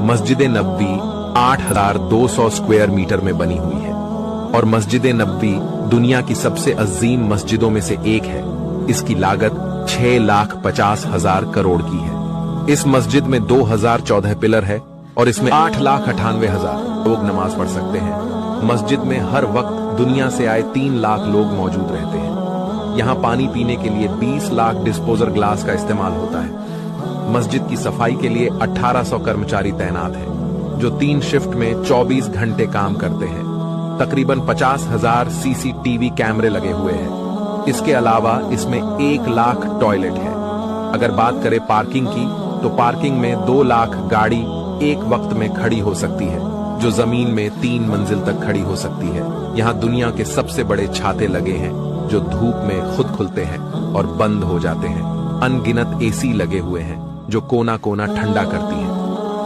मस्जिद नबवी 8,200 square metre में बनी हुई है और मस्जिद नबवी दुनिया की सबसे अजीम मस्जिदों में से एक है। इसकी लागत 6,50,000 करोड़ की है। इस मस्जिद में 2014 पिलर है और इसमें 8,98,000 लोग नमाज पढ़ सकते हैं। मस्जिद में हर वक्त दुनिया से आए 3 लाख लोग मौजूद रहते हैं। यहाँ पानी पीने के लिए 20 लाख डिस्पोजर ग्लास का इस्तेमाल होता है। मस्जिद की सफाई के लिए 1800 कर्मचारी तैनात हैं, जो 3 शिफ्ट में 24 घंटे काम करते हैं। तकरीबन 50,000 CCTV कैमरे लगे हुए हैं। इसके अलावा इसमें 1 लाख टॉयलेट है। अगर बात करें पार्किंग की, तो पार्किंग में 2 लाख गाड़ी एक वक्त में खड़ी हो सकती है, जो जमीन में 3 मंजिल तक खड़ी हो सकती है। यहाँ दुनिया के सबसे बड़े छाते लगे हैं, जो धूप में खुद खुलते हैं और बंद हो जाते हैं। अनगिनत AC लगे हुए हैं, जो कोना कोना ठंडा करती हैं।